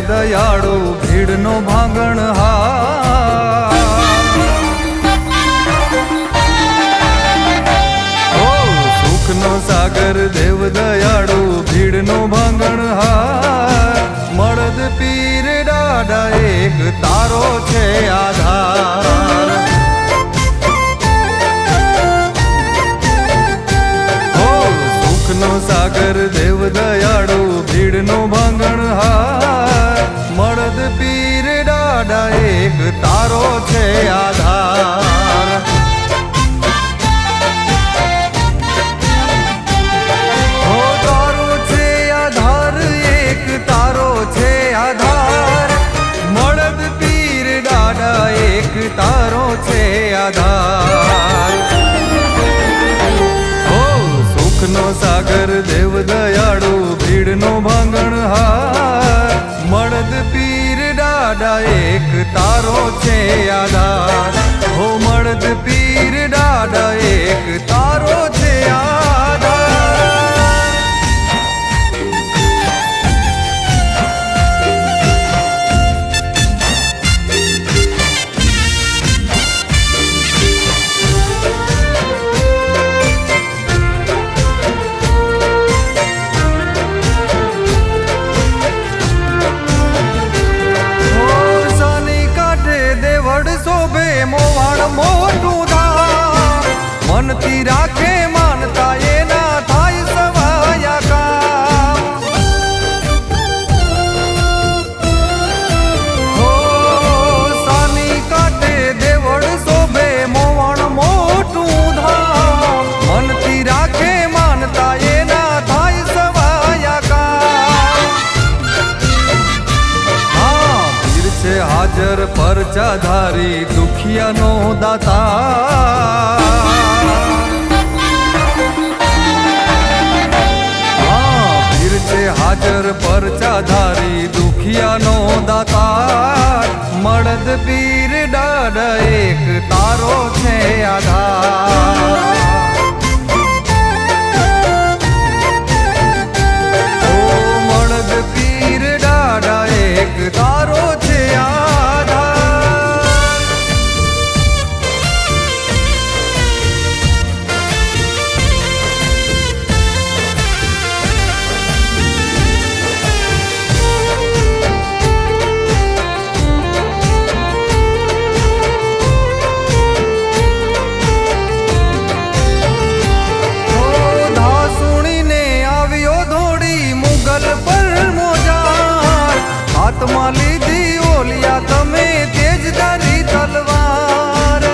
દયાળુ ભીડનો ભાંગણહાર સુખનો સાગર દેવ દયાળુ ભીડનો ભાંગણહાર મળદ પીર દાદા એક તારો છે આધાર સુખનો સાગર દેવ દયાળુ ભીડનો ભાંગણહાર મળદ પીર દાદા એક તારો છે આધાર તારો છે આધાર ઓ સુખનો સાગર દેવ દયાળુ ભીડનો ભાંગણહાર મળદ પીર દાદા એક તારો છે આધાર હો મળદ પીર દાદા એક તારો છે આધાર મોટું ધામ મનથી રાખે માનતા એના થાય સવાયા કામ હો સાની કાટે દેવળ શોભે મોવણ મોટું ધામ મનથી રાખે માનતા એના થાય સવાયા કામ હા પીર છે હાજર પરચાધારી દુખિયાનો દાતા પીર છે હાજર પરચાધારી દુખિયાનો દાતા મળદ પીર દાદા એક તારો છે આધાર ઓ મળદ પીર દાદા એક તારો છે આધાર હાથમાં લીધી ઓલિયા તમે તેજદારી તલવાર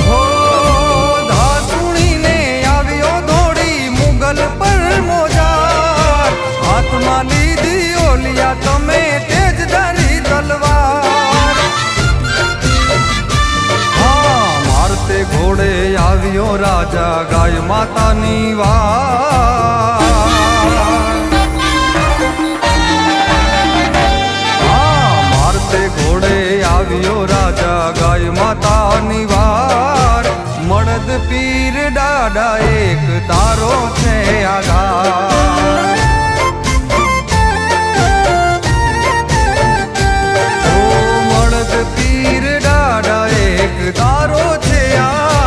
હો ધાસુણીને આવ્યો દોડી મુગલ પર મોજાર હાથમાં લીધી ઓલિયા તમે તેજદારી તલવાર હા મારતે ઘોડે આવ્યો રાજા ગાય માતાની વાર ઘોડે આવ્યો રાજા ગાય માતાની વાર મળદ પીર દાદા એક તારો છે આધાર ઓ મળદ પીર દાદા એક તારો છે આધાર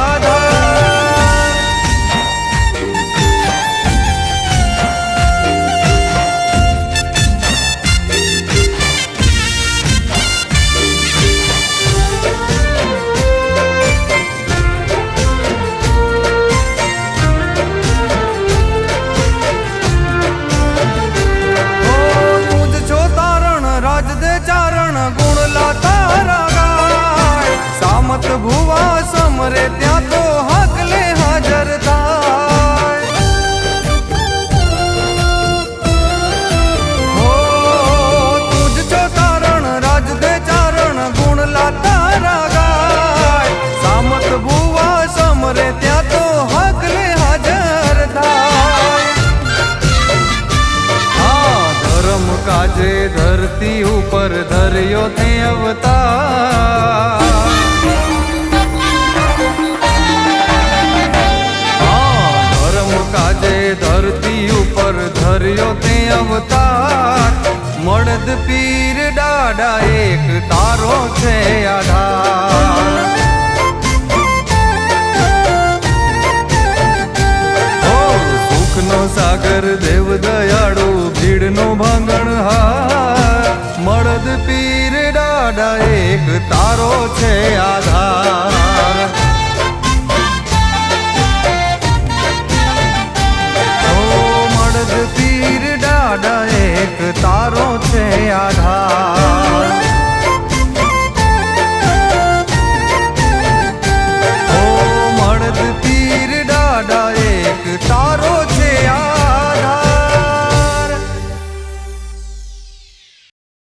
ભુવા સમરે ત્યાં તો હકલે હાજર થાય હો તુજ છો તારણ રાજ દે ચારણ ગુણ લા તારા ગાય સામત ભુવા સમરે ત્યાં તો હકલે હાજર થાય હા ધર્મ કાજે ધરતી ઉપર ધર્યો તે અવતાર ધરતી ઉપર ધર્યો તે અવતાર મળદ પીર દાડા એક તારો છે આધાર સુખનો સાગર દેવ દયાળુ ભીડનો ભાંગણ હાર મળદ પીર દાડા એક તારો છે આધાર